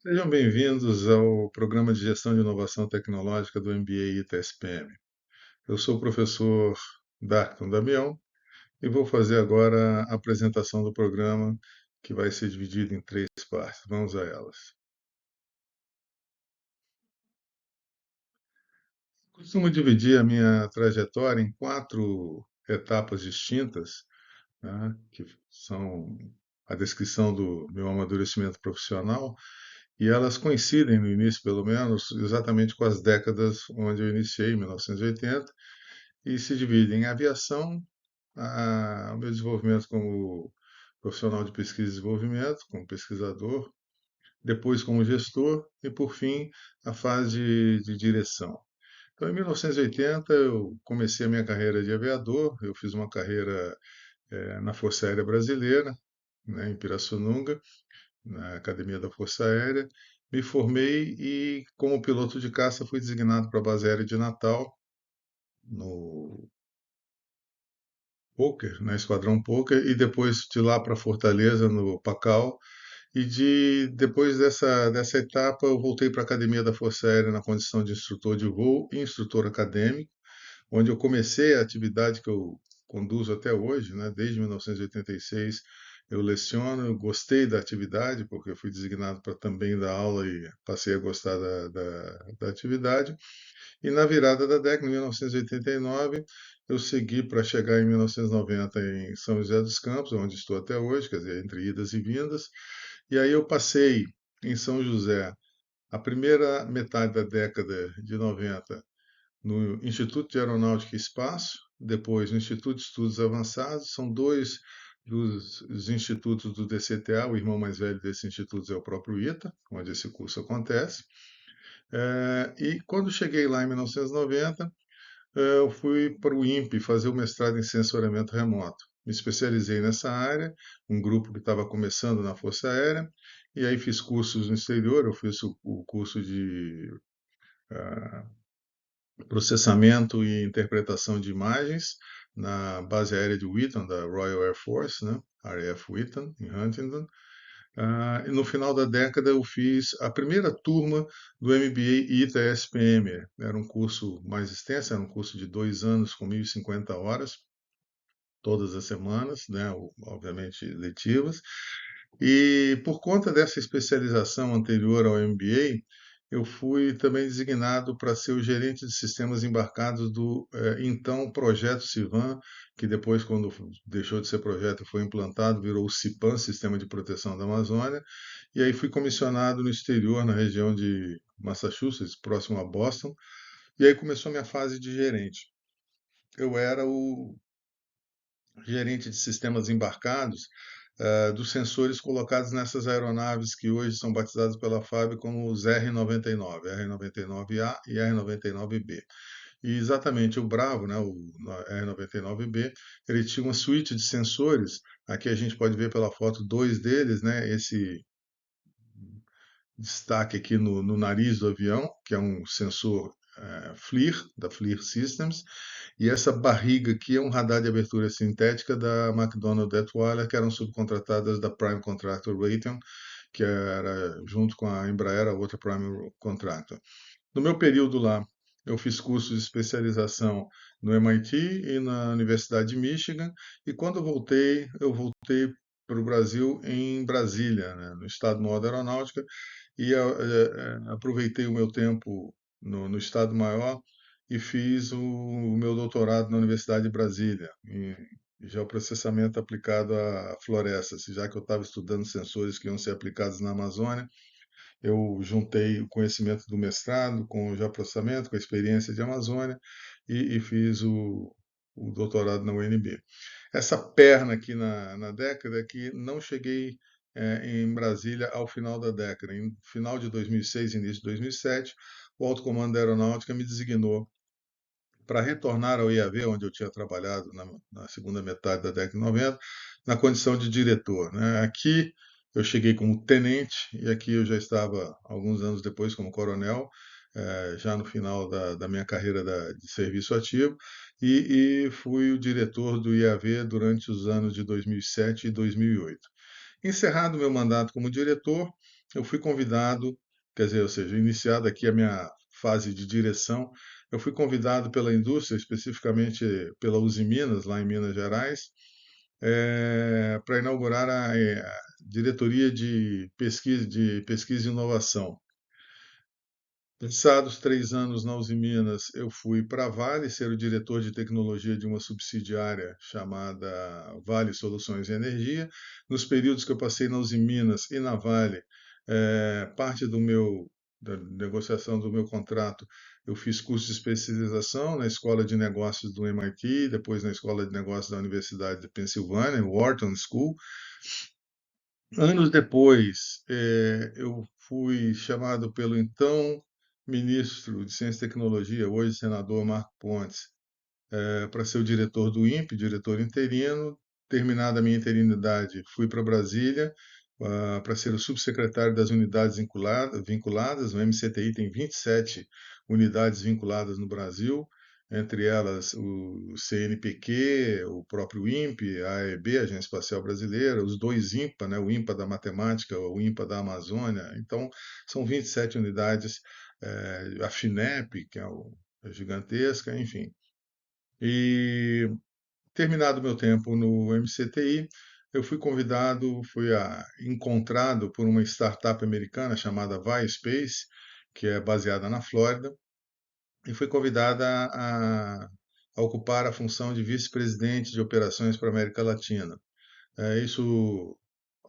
Sejam bem-vindos ao programa de Gestão de Inovação Tecnológica do MBA ITA-SPM. Eu sou o professor Darton Damião e vou fazer agora a apresentação do programa, que vai ser dividido em três partes. Vamos a elas. Costumo dividir a minha trajetória em quatro etapas distintas, né, que são a descrição do meu amadurecimento profissional, e elas coincidem no início, pelo menos, exatamente com as décadas onde eu iniciei, em 1980, e se dividem em aviação, o meu desenvolvimento como profissional de pesquisa e desenvolvimento, como pesquisador, depois como gestor e, por fim, a fase de direção. Então, em 1980, eu comecei a minha carreira de aviador, eu fiz uma carreira na Força Aérea Brasileira, né, em Pirassununga, na Academia da Força Aérea. Me formei e, como piloto de caça, fui designado para a base aérea de Natal, no Poker, na Esquadrão Poker, e depois de lá para Fortaleza, no Pacal. E depois dessa etapa, eu voltei para a Academia da Força Aérea na condição de instrutor de voo e instrutor acadêmico, onde eu comecei a atividade que eu conduzo até hoje, né? Desde 1986 eu leciono, eu gostei da atividade, porque eu fui designado para também dar aula e passei a gostar da atividade. E na virada da década, em 1989, eu segui para chegar em 1990 em São José dos Campos, onde estou até hoje, quer dizer, entre idas e vindas. E aí eu passei em São José a primeira metade da década de 90 no Instituto de Aeronáutica e Espaço, depois no Instituto de Estudos Avançados, são dois dos institutos do DCTA, o irmão mais velho desses institutos é o próprio ITA, onde esse curso acontece. E quando cheguei lá em 1990, eu fui para o INPE fazer o mestrado em sensoriamento remoto. Me especializei nessa área, um grupo que estava começando na Força Aérea, e aí fiz cursos no exterior, eu fiz o curso de processamento e interpretação de imagens na base aérea de Wheaton, da Royal Air Force, né? RAF Wheaton, em Huntingdon. E no final da década eu fiz a primeira turma do MBA ITA-SPM. Era um curso mais extenso, era um curso de 2 anos com 1.050 horas, todas as semanas, né? Obviamente letivas. E por conta dessa especialização anterior ao MBA, eu fui também designado para ser o gerente de sistemas embarcados do então Projeto Civan, que depois, quando deixou de ser projeto e foi implantado, virou o CIPAM, Sistema de Proteção da Amazônia. E aí fui comissionado no exterior, na região de Massachusetts, próximo a Boston. E aí começou a minha fase de gerente. Eu era o gerente de sistemas embarcados dos sensores colocados nessas aeronaves que hoje são batizadas pela FAB como os R99, R99A e R99B. E exatamente o Bravo, né, o R99B, ele tinha uma suíte de sensores. Aqui a gente pode ver pela foto dois deles, né, esse destaque aqui no nariz do avião, que é um sensor FLIR, da FLIR Systems, e essa barriga aqui é um radar de abertura sintética da McDonnell Dentwaler, que eram subcontratadas da Prime Contractor Raytheon, que era junto com a Embraer, a outra Prime Contractor. No meu período lá, eu fiz cursos de especialização no MIT e na Universidade de Michigan, e quando eu voltei para o Brasil em Brasília, né, no Estado Maior da Aeronáutica, e aproveitei o meu tempo no Estado Maior e fiz o meu doutorado na Universidade de Brasília, em geoprocessamento aplicado a florestas, já que eu estava estudando sensores que iam ser aplicados na Amazônia. Eu juntei o conhecimento do mestrado com o geoprocessamento, com a experiência de Amazônia e fiz o doutorado na UNB. Essa perna aqui na década é que não cheguei em Brasília ao final da década. Em final de 2006, início de 2007, o Alto Comando da Aeronáutica me designou para retornar ao IAV, onde eu tinha trabalhado na segunda metade da década de 90, na condição de diretor, né? Aqui eu cheguei como tenente e aqui eu já estava, alguns anos depois, como coronel, já no final da minha carreira de serviço ativo, e fui o diretor do IAV durante os anos de 2007 e 2008. Encerrado meu mandato como diretor, eu fui convidado, quer dizer, ou seja, iniciada aqui a minha fase de direção, eu fui convidado pela indústria, especificamente pela Uzi Minas, lá em Minas Gerais, para inaugurar a diretoria de pesquisa e inovação. Passados 3 anos na Uzi Minas, eu fui para a Vale ser o diretor de tecnologia de uma subsidiária chamada Vale Soluções e Energia. Nos períodos que eu passei na Uzi Minas e na Vale, parte da negociação do meu contrato, eu fiz curso de especialização na Escola de Negócios do MIT, depois na Escola de Negócios da Universidade de Pensilvânia, Wharton School. Anos depois, eu fui chamado pelo então ministro de Ciência e Tecnologia, hoje senador Marco Pontes, para ser o diretor do INPE, diretor interino. Terminada a minha interinidade, fui para Brasília para ser o subsecretário das unidades vinculadas. O MCTI tem 27 unidades vinculadas no Brasil, entre elas o CNPq, o próprio INPE, a AEB, Agência Espacial Brasileira, os dois INPA, né, o INPA da Matemática, o INPA da Amazônia. Então, são 27 unidades, a FINEP, que é gigantesca, enfim. E terminado meu tempo no MCTI, eu fui convidado, encontrado por uma startup americana chamada ViSpace, que é baseada na Flórida, e fui convidada a ocupar a função de vice-presidente de operações para a América Latina. Isso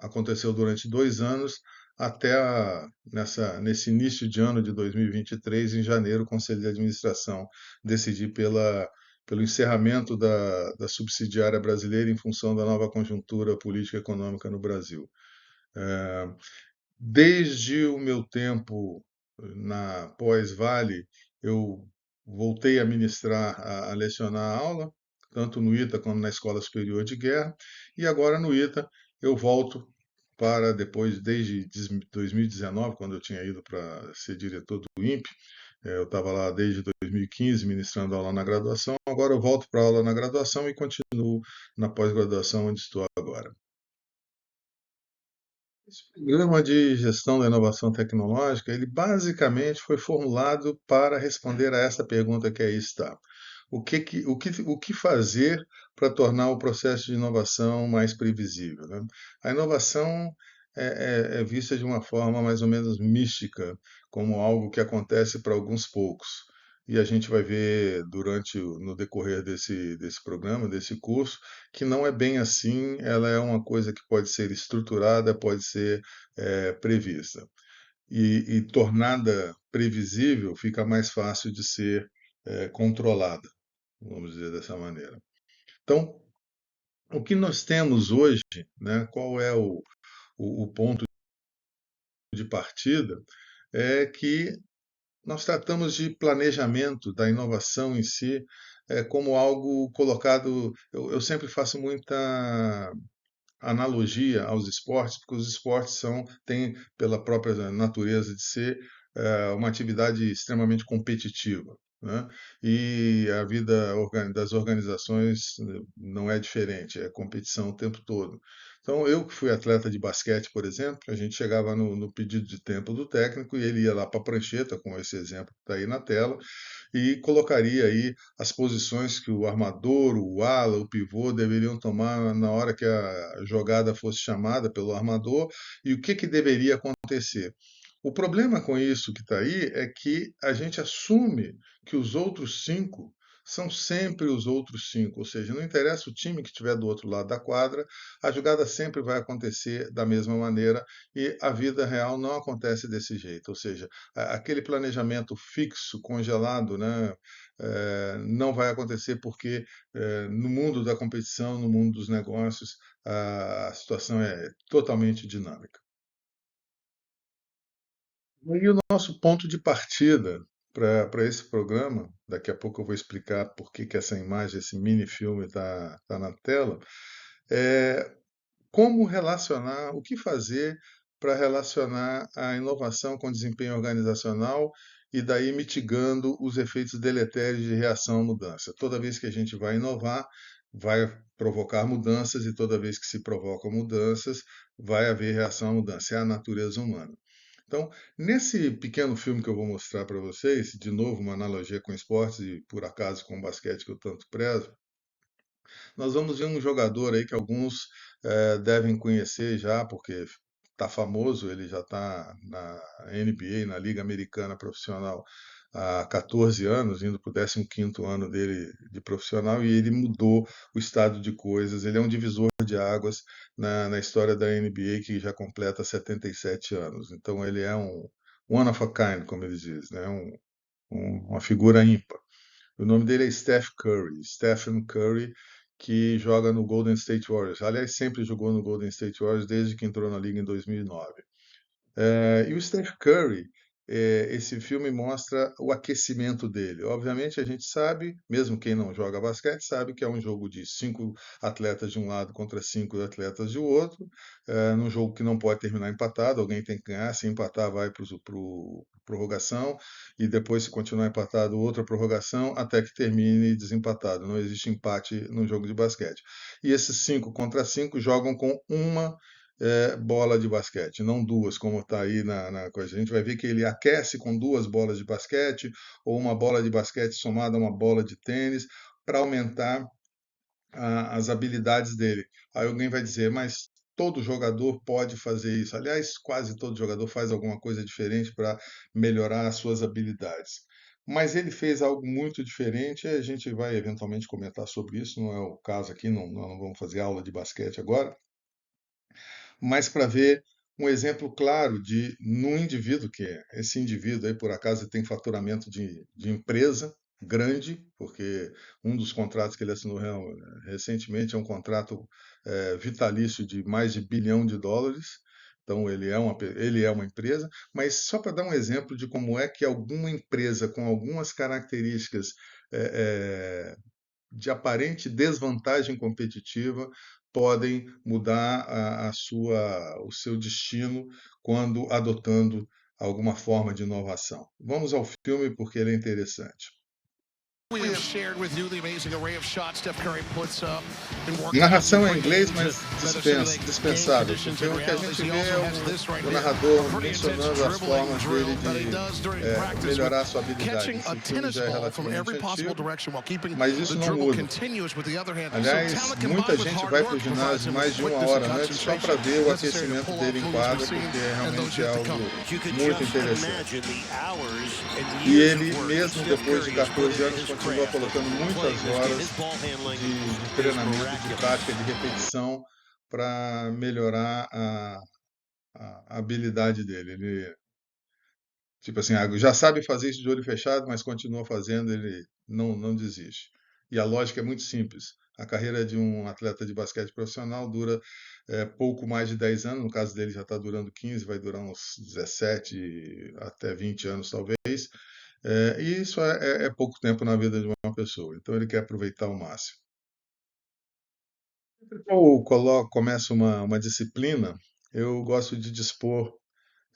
aconteceu durante 2 anos, até nesse início de ano de 2023, em janeiro, o Conselho de Administração decidiu pelo encerramento da subsidiária brasileira em função da nova conjuntura política e econômica no Brasil. Desde o meu tempo na pós-Vale, eu voltei a ministrar, a lecionar aula, tanto no ITA como na Escola Superior de Guerra, e agora no ITA eu volto para depois, desde 2019, quando eu tinha ido para ser diretor do INPE, eu estava lá desde 2015 ministrando aula na graduação, agora eu volto para a aula na graduação e continuo na pós-graduação onde estou agora. Esse programa de gestão da inovação tecnológica, ele basicamente foi formulado para responder a essa pergunta que aí está. O que fazer para tornar o processo de inovação mais previsível, né? A inovação é vista de uma forma mais ou menos mística, como algo que acontece para alguns poucos. E a gente vai ver no decorrer desse programa, desse curso, que não é bem assim, ela é uma coisa que pode ser estruturada, pode ser prevista. E tornada previsível, fica mais fácil de ser controlada, vamos dizer dessa maneira. Então, o que nós temos hoje, né, qual é o ponto de partida, é que nós tratamos de planejamento da inovação em si como algo colocado. Eu sempre faço muita analogia aos esportes, porque os esportes têm, pela própria natureza de ser, uma atividade extremamente competitiva, né? E a vida das organizações não é diferente, é competição o tempo todo. Então, eu que fui atleta de basquete, por exemplo, a gente chegava no pedido de tempo do técnico e ele ia lá para a prancheta, com esse exemplo que está aí na tela, e colocaria aí as posições que o armador, o ala, o pivô deveriam tomar na hora que a jogada fosse chamada pelo armador e o que deveria acontecer. O problema com isso que está aí é que a gente assume que os outros cinco são sempre os outros cinco, ou seja, não interessa o time que estiver do outro lado da quadra, a jogada sempre vai acontecer da mesma maneira e a vida real não acontece desse jeito, ou seja, aquele planejamento fixo, congelado, né, não vai acontecer porque no mundo da competição, no mundo dos negócios, a situação é totalmente dinâmica. E o nosso ponto de partida para esse programa, daqui a pouco eu vou explicar por que que essa imagem, esse mini filme está na tela, é como relacionar, o que fazer para relacionar a inovação com desempenho organizacional e daí mitigando os efeitos deletérios de reação à mudança. Toda vez que a gente vai inovar, vai provocar mudanças e toda vez que se provocam mudanças, vai haver reação à mudança. É a natureza humana. Então, nesse pequeno filme que eu vou mostrar para vocês, de novo uma analogia com esportes e por acaso com o basquete que eu tanto prezo, nós vamos ver um jogador aí que alguns devem conhecer já, porque está famoso, ele já está na NBA, na Liga Americana Profissional, há 14 anos, indo para o 15º ano dele de profissional, e ele mudou o estado de coisas. Ele é um divisor de águas na história da NBA, que já completa 77 anos. Então, ele é um one of a kind, como eles dizem, né? Uma figura ímpar. O nome dele é Stephen Curry, que joga no Golden State Warriors. Aliás, sempre jogou no Golden State Warriors desde que entrou na liga em 2009. E o Steph Curry, esse filme mostra o aquecimento dele. Obviamente, a gente sabe, mesmo quem não joga basquete, sabe que é um jogo de 5 atletas de um lado contra 5 atletas de outro, num jogo que não pode terminar empatado, alguém tem que ganhar, se empatar vai para prorrogação, e depois, se continuar empatado, outra prorrogação, até que termine desempatado. Não existe empate no jogo de basquete. E esses 5 contra 5 jogam com uma bola de basquete, não duas, como está aí na coisa. A gente vai ver que ele aquece com 2 bolas de basquete ou uma bola de basquete somada a uma bola de tênis para aumentar as habilidades dele. Aí alguém vai dizer, mas todo jogador pode fazer isso. Aliás, quase todo jogador faz alguma coisa diferente para melhorar as suas habilidades. Mas ele fez algo muito diferente, e a gente vai eventualmente comentar sobre isso, não é o caso aqui, não vamos fazer aula de basquete agora, mas para ver um exemplo claro de num indivíduo que é esse indivíduo aí por acaso tem faturamento de empresa grande, porque um dos contratos que ele assinou recentemente é um contrato vitalício de mais de bilhão de dólares. Então ele é uma empresa, mas só para dar um exemplo de como é que alguma empresa com algumas características eh, de aparente desvantagem competitiva podem mudar o seu destino quando adotando alguma forma de inovação. Vamos ao filme porque ele é interessante. Narração em inglês, mas dispensável, porque o que a gente vê é o narrador mencionando as formas dele de melhorar a sua habilidade. Esse filme já é relativamente antigo, mas isso não muda. Aliás, muita gente vai para o ginásio mais de 1 hora antes só para ver o aquecimento dele em quadra, porque é realmente algo muito interessante. E ele, mesmo depois de 14 anos, continua colocando muitas horas de treinamento, de prática, de repetição para melhorar a habilidade dele. Ele, tipo assim, já sabe fazer isso de olho fechado, mas continua fazendo, ele não desiste. E a lógica é muito simples. A carreira de um atleta de basquete profissional dura pouco mais de 10 anos, no caso dele já está durando 15, vai durar uns 17 até 20 anos talvez. E isso é pouco tempo na vida de uma pessoa, então ele quer aproveitar ao máximo. Eu começo uma disciplina, eu gosto de dispor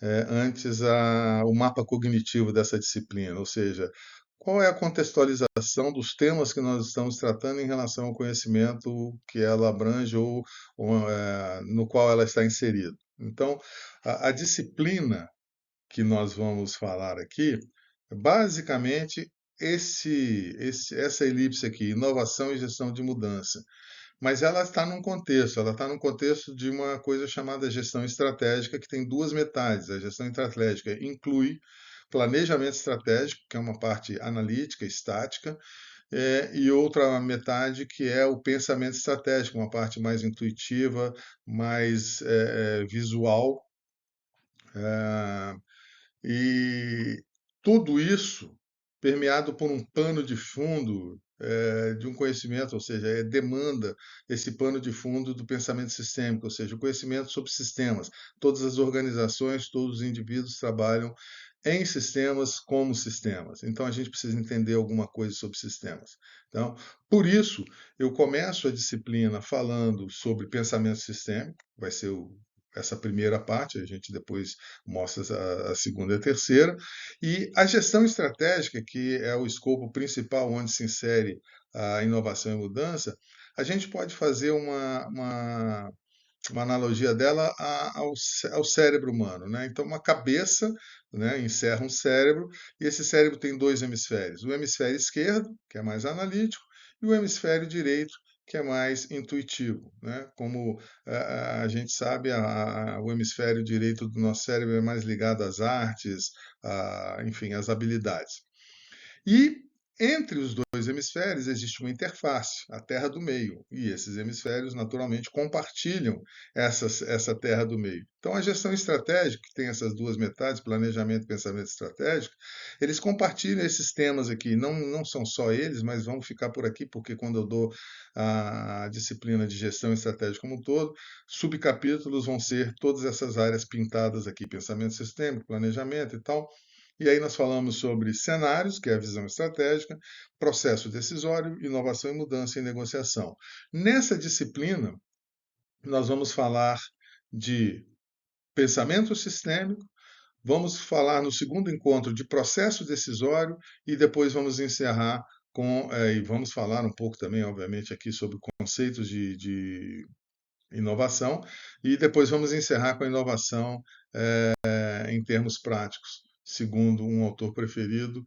antes o mapa cognitivo dessa disciplina, ou seja, qual é a contextualização dos temas que nós estamos tratando em relação ao conhecimento que ela abrange ou no qual ela está inserida. Então, a disciplina que nós vamos falar aqui, basicamente essa elipse aqui, inovação e gestão de mudança. Mas ela está num contexto de uma coisa chamada gestão estratégica, que tem 2 metades. A gestão estratégica inclui planejamento estratégico, que é uma parte analítica, estática, e outra metade que é o pensamento estratégico, uma parte mais intuitiva, mais visual. eh, e tudo isso permeado por um pano de fundo de um conhecimento, ou seja, demanda esse pano de fundo do pensamento sistêmico, ou seja, o conhecimento sobre sistemas. Todas as organizações, todos os indivíduos trabalham em sistemas como sistemas. Então a gente precisa entender alguma coisa sobre sistemas. Então, por isso, eu começo a disciplina falando sobre pensamento sistêmico, vai ser essa primeira parte, a gente depois mostra a segunda e a terceira, e a gestão estratégica, que é o escopo principal onde se insere a inovação e mudança, a gente pode fazer uma analogia dela ao cérebro humano, né? Então, uma cabeça, né, encerra um cérebro, e esse cérebro tem dois hemisférios: o hemisfério esquerdo, que é mais analítico, e o hemisfério direito, que é mais intuitivo, né? Como a gente sabe, o hemisfério direito do nosso cérebro é mais ligado às artes, enfim, às habilidades. E entre os dois hemisférios existe uma interface, a terra do meio, e esses hemisférios naturalmente compartilham essa terra do meio. Então, a gestão estratégica, que tem essas duas metades, planejamento e pensamento estratégico, eles compartilham esses temas aqui. Não são só eles, mas vamos ficar por aqui, porque quando eu dou a disciplina de gestão estratégica como um todo, subcapítulos vão ser todas essas áreas pintadas aqui: pensamento sistêmico, planejamento e tal. E aí nós falamos sobre cenários, que é a visão estratégica, processo decisório, inovação e mudança em negociação. Nessa disciplina, nós vamos falar de pensamento sistêmico, vamos falar no segundo encontro de processo decisório e depois vamos encerrar e vamos falar um pouco também, obviamente, aqui sobre conceitos de inovação, e depois vamos encerrar com a inovação em termos práticos, segundo um autor preferido,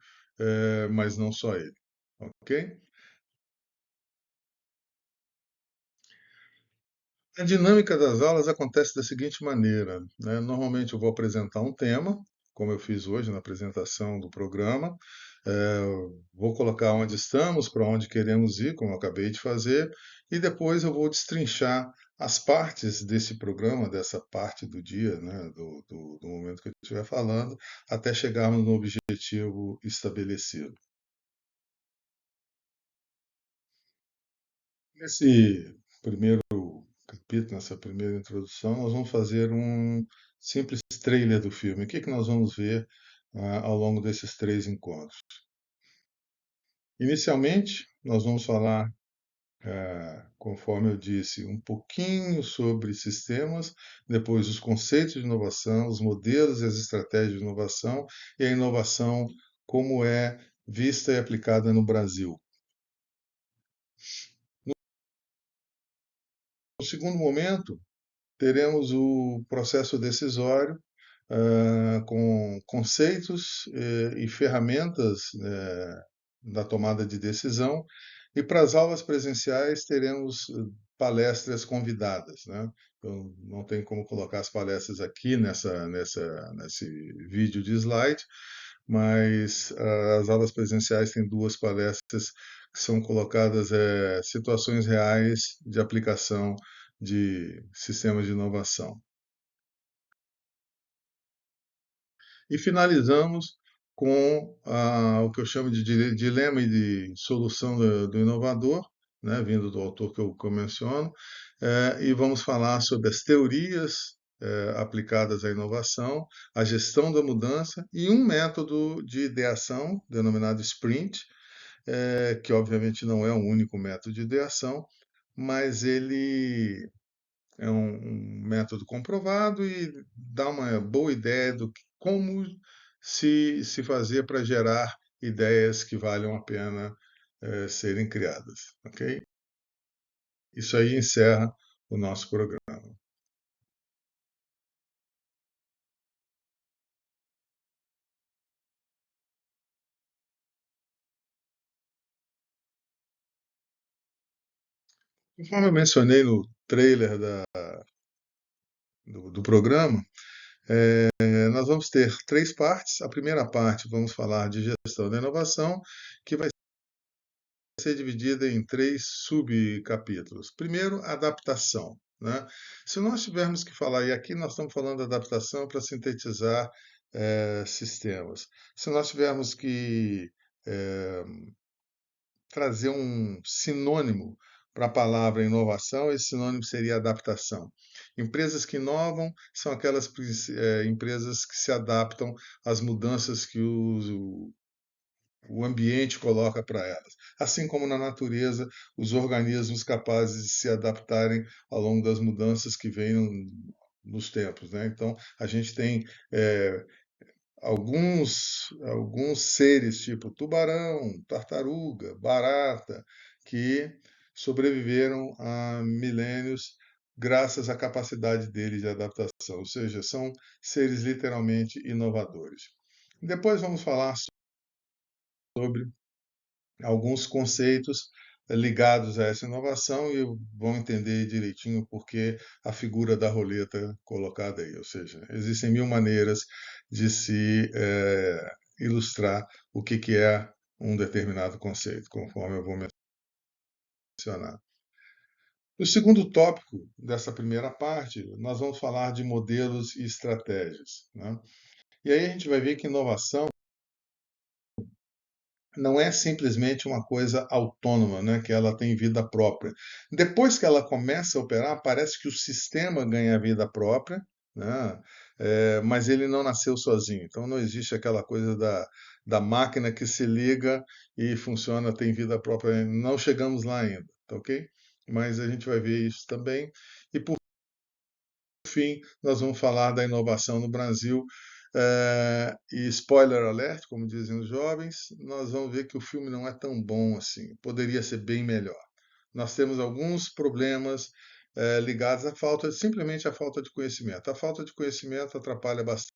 mas não só ele. Ok? A dinâmica das aulas acontece da seguinte maneira, né? Normalmente eu vou apresentar um tema, como eu fiz hoje na apresentação do programa, vou colocar onde estamos, para onde queremos ir, como eu acabei de fazer, e depois eu vou destrinchar as partes desse programa, dessa parte do dia, né, do momento que eu estiver falando, até chegarmos no objetivo estabelecido. Nesse primeiro capítulo, nessa primeira introdução, nós vamos fazer um simples trailer do filme. O que que nós vamos ver ao longo desses três encontros? Inicialmente, nós vamos falar, conforme eu disse, um pouquinho sobre sistemas, depois os conceitos de inovação, os modelos e as estratégias de inovação e a inovação como é vista e aplicada no Brasil. No segundo momento, teremos o processo decisório, com conceitos e ferramentas da tomada de decisão. E para as aulas presenciais teremos palestras convidadas, né? Então, não tem como colocar as palestras aqui nesse vídeo de slide, mas as aulas presenciais têm duas palestras que são colocadas situações reais de aplicação de sistemas de inovação. E finalizamos com o que eu chamo de dilema e de solução do inovador, né, vindo do autor que eu menciono, e vamos falar sobre as teorias aplicadas à inovação, a gestão da mudança e um método de ideação denominado Sprint, que obviamente não é o único método de ideação, mas ele é um método comprovado e dá uma boa ideia como se fazer para gerar ideias que valham a pena serem criadas. Ok? Isso aí encerra o nosso programa. Conforme eu mencionei no trailer do programa, nós vamos ter três partes. A primeira parte vamos falar de gestão da inovação, que vai ser dividida em três subcapítulos. Primeiro, adaptação, né? Se nós tivermos que falar, e aqui nós estamos falando de adaptação para sintetizar sistemas. Se nós tivermos que eh, trazer um sinônimo para a palavra inovação, esse sinônimo seria adaptação. Empresas que inovam são aquelas empresas que se adaptam às mudanças que o ambiente coloca para elas. Assim como na natureza, os organismos capazes de se adaptarem ao longo das mudanças que vêm nos tempos, né? Então, a gente tem alguns seres, tipo tubarão, tartaruga, barata, que sobreviveram a milênios graças à capacidade deles de adaptação, ou seja, são seres literalmente inovadores. Depois vamos falar sobre alguns conceitos ligados a essa inovação e vão entender direitinho por que a figura da roleta colocada aí. Ou seja, existem mil maneiras de se ilustrar o que é um determinado conceito, conforme eu vou mencionar. No segundo tópico dessa primeira parte, nós vamos falar de modelos e estratégias, né? E aí a gente vai ver que inovação não é simplesmente uma coisa autônoma, né, que ela tem vida própria. Depois que ela começa a operar, parece que o sistema ganha vida própria, né, mas ele não nasceu sozinho. Então não existe aquela coisa da máquina que se liga e funciona, tem vida própria. Não chegamos lá ainda, tá ok? Mas a gente vai ver isso também. E por fim, nós vamos falar da inovação no Brasil. E spoiler alert, como dizem os jovens, nós vamos ver que o filme não é tão bom assim. Poderia ser bem melhor. Nós temos alguns problemas ligados à falta, simplesmente à falta de conhecimento. A falta de conhecimento atrapalha bastante.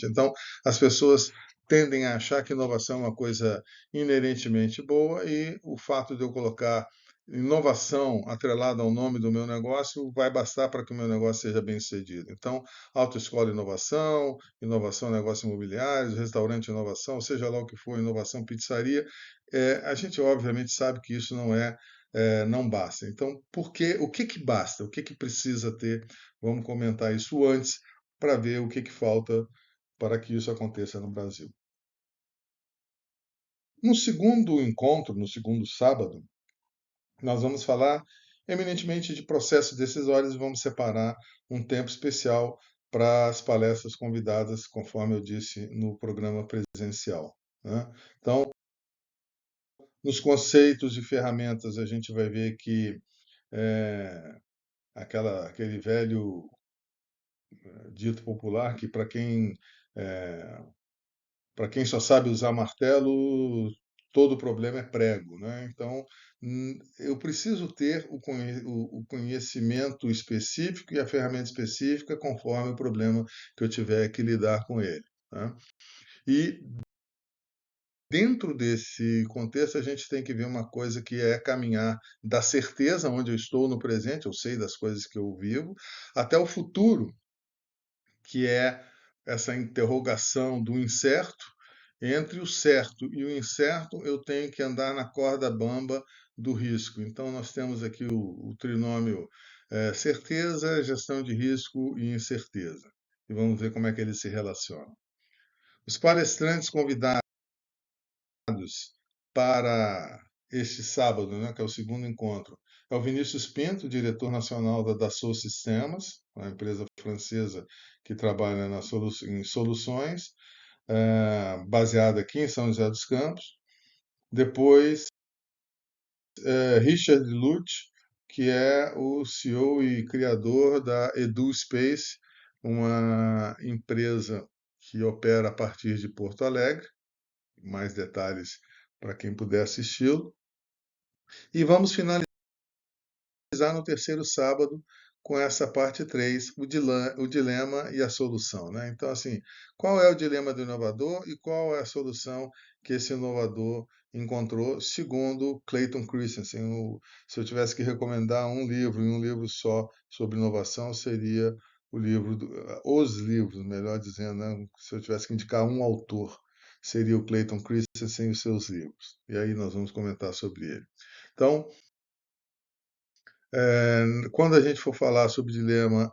Então, as pessoas tendem a achar que inovação é uma coisa inerentemente boa e o fato de eu colocar inovação atrelada ao nome do meu negócio vai bastar para que o meu negócio seja bem sucedido. Então, autoescola inovação, inovação negócios imobiliários, restaurante inovação, seja lá o que for, inovação pizzaria, a gente obviamente sabe que isso não basta. Então, o que que basta? O que que precisa ter? Vamos comentar isso antes para ver o que que falta para que isso aconteça no Brasil. No segundo encontro, no segundo sábado, nós vamos falar eminentemente de processos decisórios e vamos separar um tempo especial para as palestras convidadas, conforme eu disse no programa presencial, né? Então, nos conceitos e ferramentas, a gente vai ver que é, aquele velho dito popular que é, para quem só sabe usar martelo, todo problema é prego, né? Então, eu preciso ter o conhecimento específico e a ferramenta específica conforme o problema que eu tiver que lidar com ele, né? E dentro desse contexto, a gente tem que ver uma coisa que é caminhar da certeza onde eu estou no presente, eu sei das coisas que eu vivo, até o futuro, que é essa interrogação do incerto. Entre o certo e o incerto, eu tenho que andar na corda bamba do risco. Então, nós temos aqui o trinômio certeza, gestão de risco e incerteza. E vamos ver como é que eles se relacionam. Os palestrantes convidados para este sábado, né, que é o segundo encontro, é o Vinícius Pinto, diretor nacional da Dassault Systems, uma empresa francesa que trabalha em soluções, baseada aqui em São José dos Campos. Depois, Richard Lutz, que é o CEO e criador da EduSpace, uma empresa que opera a partir de Porto Alegre. Mais detalhes para quem puder assisti-lo. E vamos finalizar no terceiro sábado com essa parte 3, o dilema e a solução, né? Então, assim, qual é o dilema do inovador e qual é a solução que esse inovador encontrou, segundo Clayton Christensen? Se eu tivesse que recomendar um livro e um livro só sobre inovação, seria os livros, melhor dizendo, né? Se eu tivesse que indicar um autor, seria o Clayton Christensen e os seus livros. E aí nós vamos comentar sobre ele. Então, quando a gente for falar sobre dilema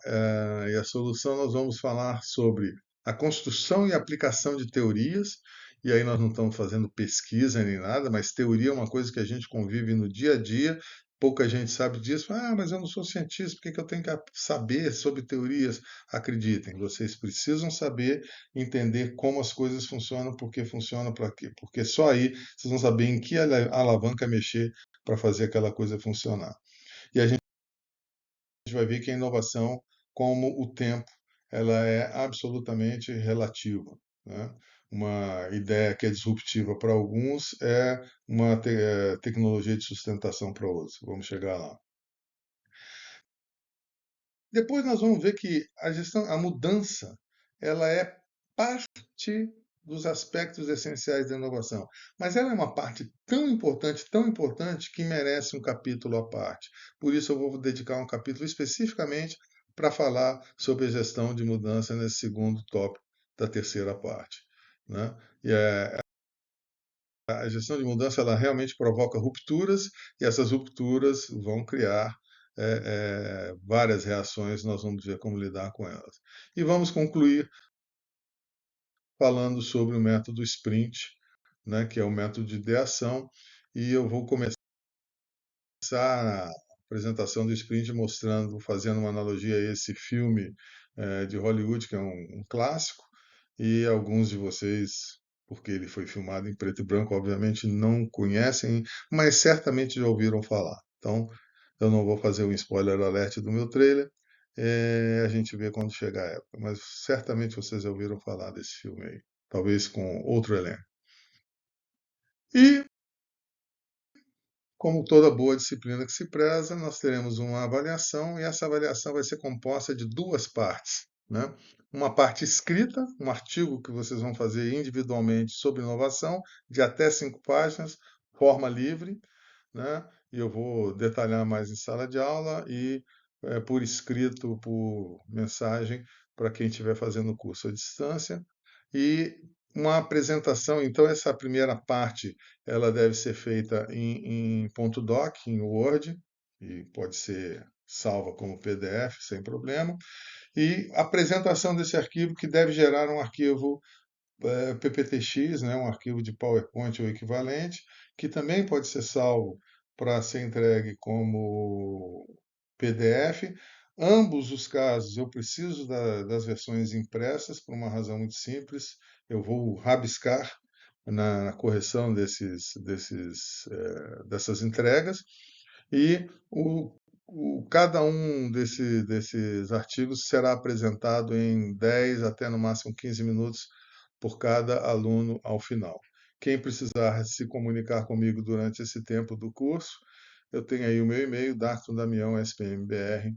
e a solução, nós vamos falar sobre a construção e aplicação de teorias, e aí nós não estamos fazendo pesquisa nem nada, mas teoria é uma coisa que a gente convive no dia a dia, pouca gente sabe disso. Ah, mas eu não sou cientista, por que que eu tenho que saber sobre teorias? Acreditem, vocês precisam saber, entender como as coisas funcionam, por que funcionam, para quê, porque só aí vocês vão saber em que alavanca mexer para fazer aquela coisa funcionar. E a gente vai ver que a inovação, como o tempo, ela é absolutamente relativa, né? Uma ideia que é disruptiva para alguns é uma tecnologia de sustentação para outros. Vamos chegar lá. Depois nós vamos ver que a gestão, a mudança, ela é parte dos aspectos essenciais da inovação, mas ela é uma parte tão importante que merece um capítulo à parte. Por isso eu vou dedicar um capítulo especificamente para falar sobre a gestão de mudança nesse segundo tópico da terceira parte, né? E a gestão de mudança ela realmente provoca rupturas e essas rupturas vão criar várias reações. Nós vamos ver como lidar com elas. E vamos concluir falando sobre o método Sprint, né, que é o método de ideação. E eu vou começar a apresentação do Sprint mostrando, fazendo uma analogia a esse filme de Hollywood, que é um clássico, e alguns de vocês, porque ele foi filmado em preto e branco, obviamente não conhecem, mas certamente já ouviram falar. Então, eu não vou fazer um spoiler alert do meu trailer, a gente vê quando chegar a época, mas certamente vocês já ouviram falar desse filme aí, talvez com outro elenco. E como toda boa disciplina que se preza, nós teremos uma avaliação e essa avaliação vai ser composta de duas partes, né? Uma parte escrita, um artigo que vocês vão fazer individualmente sobre inovação, de até 5 páginas, forma livre, né? E eu vou detalhar mais em sala de aula e por escrito, por mensagem, para quem estiver fazendo o curso à distância. E uma apresentação, então essa primeira parte ela deve ser feita em ponto .doc, em Word, e pode ser salva como PDF sem problema. E a apresentação desse arquivo que deve gerar um arquivo PPTX, né, um arquivo de PowerPoint ou equivalente, que também pode ser salvo para ser entregue como PDF. Ambos os casos eu preciso das versões impressas por uma razão muito simples. Eu vou rabiscar na correção dessas entregas e cada um desses artigos será apresentado em 10 até no máximo 15 minutos por cada aluno ao final. Quem precisar se comunicar comigo durante esse tempo do curso, eu tenho aí o meu e-mail, Darton Damião, SPMBR,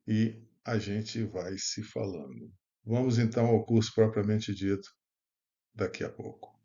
e a gente vai se falando. Vamos então ao curso propriamente dito daqui a pouco.